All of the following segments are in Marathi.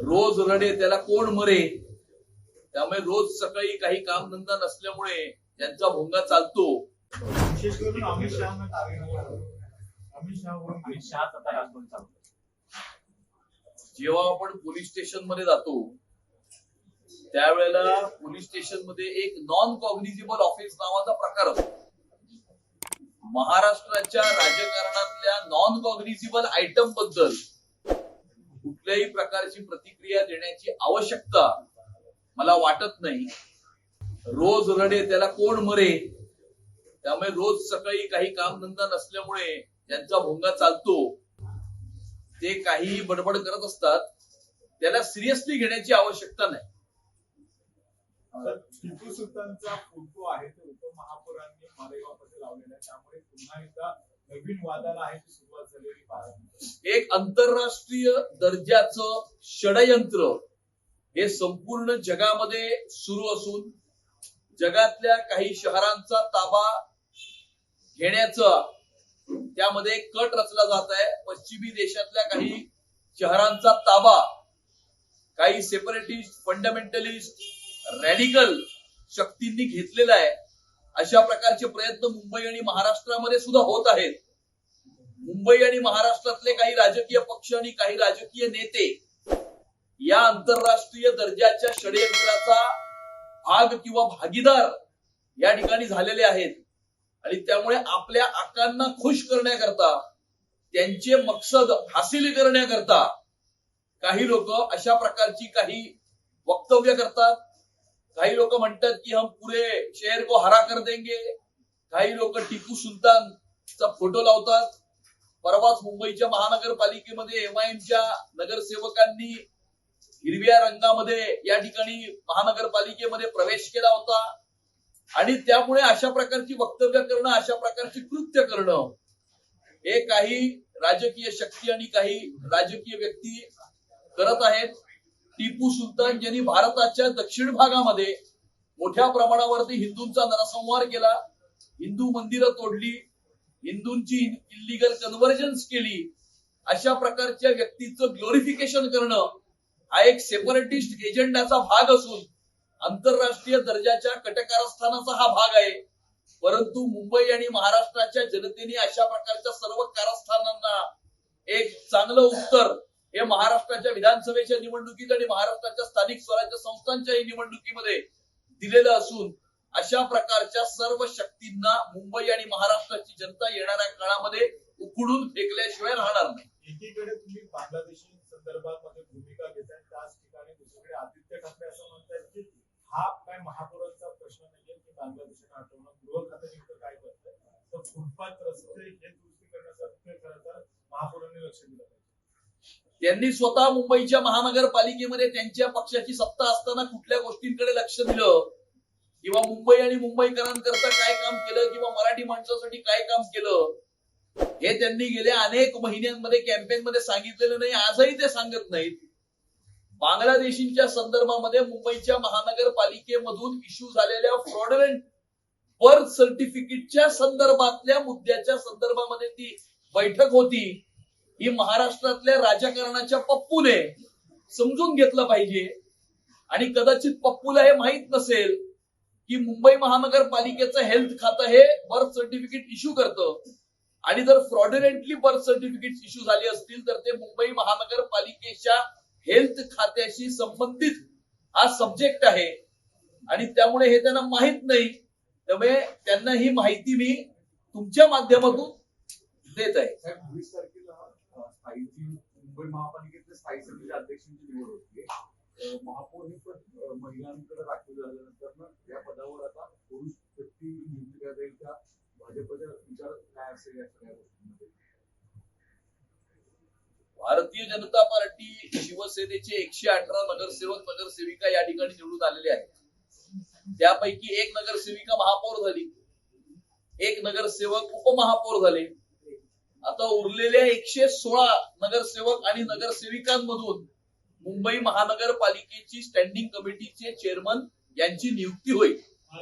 रोज रडे त्याला कोण मरे. त्यामुळे रोज सकाळी काही कामधंदा नसल्यामुळे त्यांचा भोंगा चालतो. विशेष करून अमित शहा आता राजभवन चालतो. जेव्हा आपण पोलीस स्टेशन मध्ये जातो त्यावेळेला पोलीस स्टेशन मध्ये एक नॉन कॉग्निजिबल ऑफिस नावाचा प्रकार असतो. महाराष्ट्राच्या राजकारणातल्या नॉन कॉग्निजिबल आयटम बद्दल कुठल्याही प्रकारची प्रतिक्रिया देण्याची आवश्यकता मला वाटत नाही. रोज रडे त्याला कोण मरे. त्यामुळे रोज सकाळी काही कामधंदा नसल्यामुळे त्यांचा भोंगा चालतो. ते काही बडबड करत असतात, त्याला सिरियसली घेण्याची आवश्यकता नाही. टिपू सुलतानचा फोटो आहे तो उपमहापौरांनी मालेगावमध्ये लावलेला आहे, त्यामुळे पुन्हा एकदा नवीन वादाला आहे ती सुरुवात झालेली पाहायला. एक आंतरराष्ट्रीय दर्जाचं षडयंत्र हे संपूर्ण जगामध्ये सुरू असून जगातल्या काही शहरांचा ताबा घेण्याचा त्यामध्ये कट रचला जात आहे. पश्चिमी देशातल्या काही शहरांचा ताबा काही सेपरेटिस्ट, फंडामेंटलिस्ट, रॅडिकल शक्तींनी घेतलेला आहे. अशा प्रकारचे प्रयत्न मुंबई आणि महाराष्ट्रामध्ये सुद्धा होत आहेत. मुंबई आणि महाराष्ट्रातले काही राजकीय पक्ष आणि काही राजकीय नेते या आंतरराष्ट्रीय दर्जाच्या षडयंत्राचा भाग किंवा भागीदार या ठिकाणी झालेले आहेत. आणि त्यामुळे आपल्या आकांना खुश करण्याकरता, त्यांचे मकसद हासिल करण्याकरता काही लोक अशा प्रकारची काही वक्तव्य करतात. काही लोक म्हणतात की हम पुरे शहर को हरा कर देंगे. काही लोक टिपू सुलतानचा फोटो लावतात. परवाच मुंबईच्या महानगरपालिकेमध्ये एमआयएमच्या नगरसेवकांनी हिरव्या रंगामध्ये या ठिकाणी महानगरपालिकेमध्ये प्रवेश केला होता. आणि त्यामुळे अशा प्रकारची वक्तव्य करणं, अशा प्रकारची कृत्य करणं हे काही राजकीय शक्ती आणि काही राजकीय व्यक्ती करत आहेत. टिपू सुलतान ज्यांनी भारताच्या दक्षिण भागामध्ये मोठ्या प्रमाणावरती हिंदूंचा नरसंहार केला, हिंदू मंदिरं तोडली, हिंदूंची इल्लीगल कन्व्हर्जन्स केली, अशा प्रकारच्या व्यक्तीचं ग्लोरिफिकेशन करणं हा एक सेपरेटिस्ट एजेंडाचा भाग असून आंतरराष्ट्रीय दर्जाच्या कटकारस्थानाचा हा भाग आहे. परंतु मुंबई आणि महाराष्ट्राच्या जनतेने अशा प्रकारच्या सर्व कारस्थानांना एक चांगलं उत्तर हे महाराष्ट्राच्या विधानसभेच्या निवडणुकीत आणि महाराष्ट्राच्या स्थानिक स्वराज्य संस्थांच्याही निवडणुकीमध्ये दिलेलं असून अशा प्रकारच्या सर्व शक्तींना मुंबई आणि महाराष्ट्राची जनता येणाऱ्या काळामध्ये उकडून फेकल्याशिवाय राहणार नाही. एकीकडे तुम्ही बांगलादेशी संदर्भात भूमिका घेताय, त्याच ठिकाणी दुसरीकडे आदित्य ठाकरे असं म्हणतात की हा काय महापौरांचा प्रश्न नाहीये की बांगलादेशात हटवणं, गृह खातं नेमकं काय करतंय, तर फुटपाथ रस्ते हे दुरुस्ती करण्यासाठी खरं तर महापौरांनी लक्ष दिलं पाहिजे. त्यांनी स्वतः मुंबईच्या महानगरपालिकेमध्ये त्यांच्या पक्षाची सत्ता असताना कुठल्या गोष्टींकडे लक्ष दिलं किंवा मुंबई आणि मुंबईकरांकरता काय काम केलं किंवा मराठी माणसासाठी काय काम केलं हे त्यांनी गेल्या अनेक महिन्यांमध्ये कॅम्पेनमध्ये सांगितलेलं नाही. आजही ते सांगत नाहीत. बांगलादेशींच्या संदर्भामध्ये मुंबईच्या महानगरपालिकेमधून इश्यू झालेल्या फ्रॉडलेंट बर्थ सर्टिफिकेटच्या संदर्भातल्या मुद्द्याच्या संदर्भामध्ये ती बैठक होती. ही महाराष्ट्रातल्या राजकारणाच्या पप्पूने समजून घेतलं पाहिजे. आणि कदाचित पप्पूला हे माहित नसेल की मुंबई महानगरपालिकेचं हेल्थ खातं हे बर्थ सर्टिफिकेट इश्यू करतं. आणि जर फ्रॉडलेंटली बर्थ सर्टिफिकेट इश्यू झाले असतील तर ते मुंबई महानगरपालिकेच्या हेल्थ खात्याशी संबंधित हा सब्जेक्ट आहे. आणि त्यामुळे हे त्यांना माहित नाही. त्यामुळे त्यांना ही माहिती मी तुमच्या माध्यमातून देत आहे. 20 तारखेला मुंबई महापालिकेतल्या स्थायी समिती अध्यक्षांची निवड होती. महापौर हे पण महिलांकडे राखीव झाल्यानंतर या पदावर आता पुरुष व्यक्ती नियुक्त करण्यात येईल का? भाजपचा विचार काय असेल या सगळ्या गोष्टींमध्ये? भारतीय जनता पार्टी शिवसेनेचे 118 नगरसेवक नगरसेविका या ठिकाणी निवडून आलेले आहेत. त्यापैकी एक नगरसेविका महापौर झाली, एक नगरसेवक उपमहापौर झाले. आता उरलेल्या 116 नगरसेवक आणि नगरसेविकांमधून मुंबई महानगरपालिकेची स्टँडिंग कमिटीचे चेअरमन यांची नियुक्ती होईल.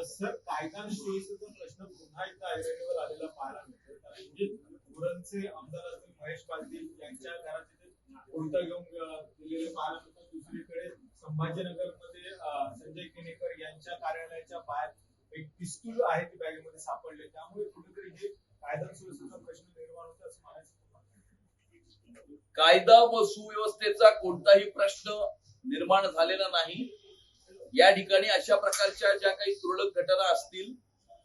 सर, कायदा आणि सुव्यवस्थेचा प्रश्न पुन्हा एकदा ऐरणीवर आलेला पाहायला मिळतो. उरणचे आमदार असतील महेश पाटील यांच्या घराचे कोणता घेऊन दिलेले पाहायला मिळतात. दुसरी संभाजीनगरमध्ये संजय केनेकर यांच्या कार्यालयाच्या बाहेर एक पिस्तूल आहे ती बॅगेमध्ये सापडले, त्यामुळे कुठेतरी हे कायदा सुव्यवस्थेचा प्रश्न निर्माण होतो असं म्हणायचं. कायदा व सुव्यवस्थेचा कोणताही प्रश्न निर्माण झालेला नाही. या ठिकाणी अशा प्रकारच्या ज्या काही तुरळक घटना असतील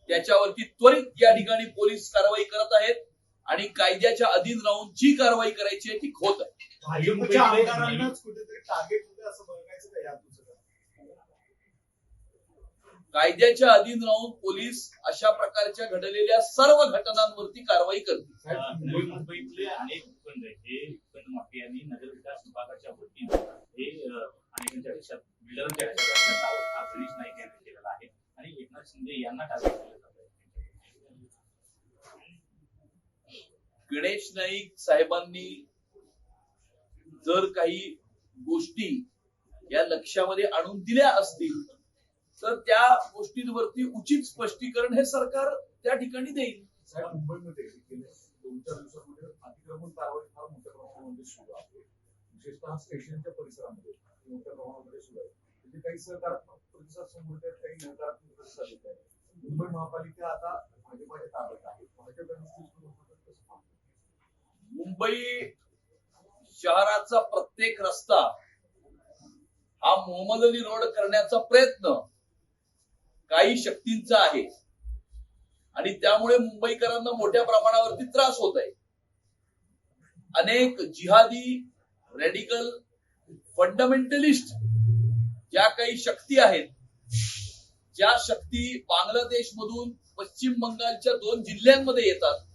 त्याच्यावरती त्वरित या ठिकाणी पोलीस कारवाई करत आहेत आणि कायद्याच्या अधीन राहून जी कारवाई करायची आहे ती होत आहे. भाजपच्या आमदारांनाच कुठेतरी टार्गेट होते असं बघायचं का यातून? कायद्याच्या अधीन राहून पोलीस अशा प्रकारच्या घडलेल्या सर्व घटनांवरती कारवाई करतील. मुंबईतले अनेक उपखंड हे उपखंड माफियांनी नगर विकास विभागाच्या वतीने हे अनेकांच्या देशात बिल्डरांच्या हा गणेश नाईक यांनी केलेला आहे आणि एकनाथ शिंदे यांना टार्गेट केलं जात आहे. गणेश नाईक साहेबांनी जर काही गोष्टी या लक्षामध्ये आणून दिल्या असतील तर त्या गोष्टींवरती उचित स्पष्टीकरण हे सरकार त्या ठिकाणी देईल. साहेब, मुंबईमध्ये गेल्या 2-4 दिवसांमध्ये अतिक्रमण कारवाई फार मोठ्या प्रमाणामध्ये सुरू आहे. विशेषतः स्टेशनच्या परिसरामध्ये मोठ्या प्रमाणामध्ये सुरू आहे. म्हणजे काही सकारात्मक प्रतिसाद समोर आहेत, काही नकारात्मक प्रतिसाद येत आहे. मुंबई महापालिका आता भाजपाच्या ताब्यात आहे. मुंबई शहराचा प्रत्येक रस्ता हा मोहम्मद अली रोड करण्याचा प्रयत्न काही शक्तींचा आहे आणि त्यामुळे मुंबईकरांना मोठ्या प्रमाणावरती त्रास होत आहे. अनेक जिहादी, रेडिकल, फंडामेंटलिस्ट ज्या काही शक्ती आहेत, ज्या शक्ती बांगलादेश मधून पश्चिम बंगालच्या 2 जिल्ह्यांमध्ये येतात,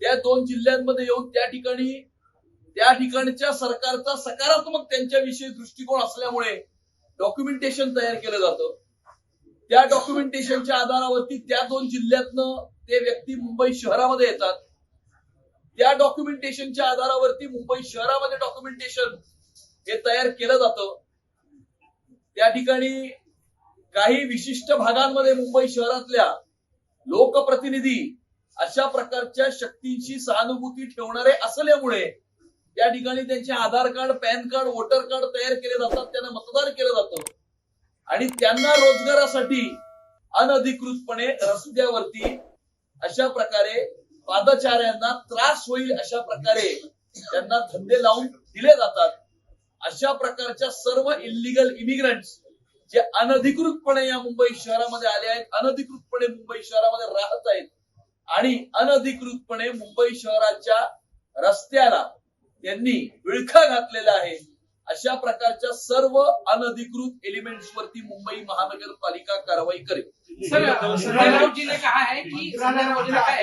त्या 2 जिल्ह्यांमध्ये येऊन त्या ठिकाणच्या सरकारचा सकारात्मक त्यांच्याविषयी दृष्टिकोन असल्यामुळे डॉक्युमेंटेशन तयार केलं जातं. त्या डॉक्युमेंटेशनच्या आधारावरती त्या 2 जिल्ह्यातनं ते व्यक्ती मुंबई शहरामध्ये येतात. त्या डॉक्युमेंटेशनच्या आधारावरती मुंबई शहरामध्ये डॉक्युमेंटेशन हे तयार केलं जातं. त्या ठिकाणी काही विशिष्ट भागांमध्ये मुंबई शहरातल्या लोकप्रतिनिधी अशा प्रकारच्या शक्तींची सहानुभूती ठेवणारे असल्यामुळे त्या ठिकाणी त्यांचे Aadhaar card, PAN card, voter card तयार केले जातात, त्यांना मतदान केलं जातं आणि त्यांना रोजगारासाठी अनधिकृतपणे रस्त्यावरती अशा प्रकारे पादचाऱ्यांना त्रास होईल अशा प्रकारे त्यांना धंदे लावून दिले जातात. अशा प्रकारच्या सर्व इल्लीगल इमिग्रंट्स जे अनधिकृतपणे या मुंबई शहरामध्ये आले आहेत, अनधिकृतपणे मुंबई शहरामध्ये राहत आहेत आणि अनधिकृतपणे मुंबई शहराच्या रस्त्याला त्यांनी विळखा घातलेला आहे, अशा प्रकारच्या सर्व अनधिकृत एलिमेंट्स वरती मुंबई महानगरपालिका कारवाई करेल. संजय राउत जी ने कहा है कि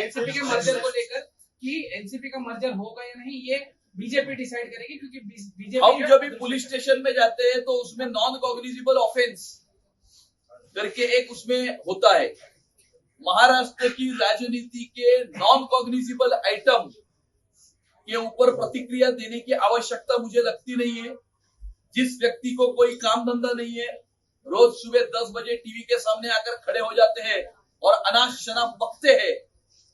एनसीपी के मर्जर को लेकर कि एनसीपी का मर्जर होगा या नहीं ये बीजेपी डिसाइड करेगी, क्योंकि बीजेपी हम जब भी पुलिस स्टेशन में जाते हैं तो उसमें नॉन कॉग्निजिबल ऑफेंस करके एक उसमें होता है. महाराष्ट्र की राजनीति के नॉन कॉग्निजिबल आइटम के ऊपर प्रतिक्रिया देने की आवश्यकता मुझे लगती नहीं है. जिस व्यक्ति को कोई काम धंधा नहीं है, रोज सुबह 10 बजे टीवी के सामने आकर खड़े हो जाते हैं और अनाप शनाप बकते हैं,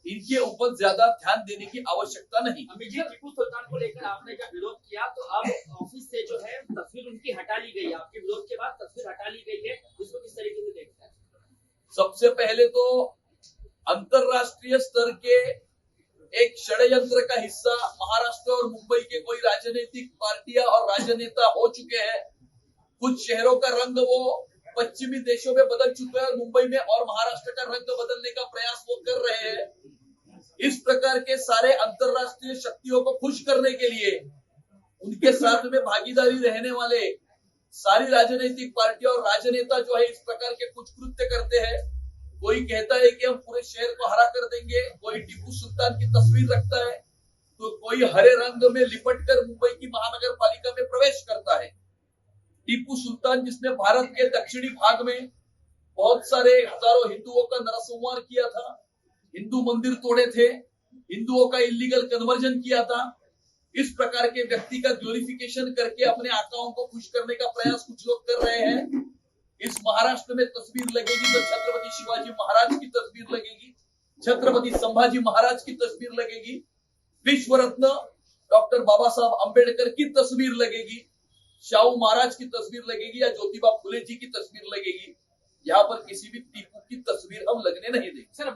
इनके ऊपर ज्यादा ध्यान देने की आवश्यकता नहीं. अमित जी, टीपू सुल्तान को लेकर आपने जब विरोध किया तो अब ऑफिस से जो है तस्वीर उनकी हटा ली गई है, आपके विरोध के बाद तस्वीर हटा ली गई है, इसको किस तरीके से देखते हैं? सबसे पहले तो अंतरराष्ट्रीय स्तर के एक षड्यंत्र का हिस्सा महाराष्ट्र और मुंबई के कोई राजनीतिक पार्टियां और राजनेता हो चुके हैं. कुछ शहरों का रंग वो पश्चिमी देशों में बदल चुके हैं और मुंबई में और महाराष्ट्र का रंग बदलने का प्रयास वो कर रहे हैं. इस प्रकार के सारे अंतरराष्ट्रीय शक्तियों को खुश करने के लिए उनके साथ में भागीदारी रहने वाले सारी राजनीतिक पार्टियां और राजनेता जो है इस प्रकार के कुछ कृत्य करते हैं. कोई कहता है कि हम पूरे शहर को हरा कर देंगे, कोई टीपू सुल्तान की तस्वीर रखता है, तो कोई हरे रंग में लिपट कर मुंबई की महानगर पालिका में प्रवेश करता है. टीपू सुल्तान जिसने भारत के दक्षिणी भाग में बहुत सारे हजारों हिंदुओं का नरसंहार किया था, हिंदू मंदिर तोड़े थे, हिंदुओं का इलीगल कन्वर्जन किया था, इस प्रकार के व्यक्ति का ग्लोरिफिकेशन करके अपने आकाओं को खुश करने का प्रयास कुछ लोग कर रहे हैं. इस महाराष्ट्र में तस्वीर लगेगी तो छत्रपति शिवाजी महाराज की तस्वीर लगेगी, छत्रपति संभाजी महाराज की तस्वीर लगेगी, विश्व रत्न डॉक्टर बाबा साहब अंबेडकर की तस्वीर लगेगी. शाहू महाराज की तस्वीर लगेगी या ज्योतिबा फुले जी की तस्वीर लगेगी। यहाँ पर किसी भी टीपू की तस्वीर हम लगने नहीं देंगे। सर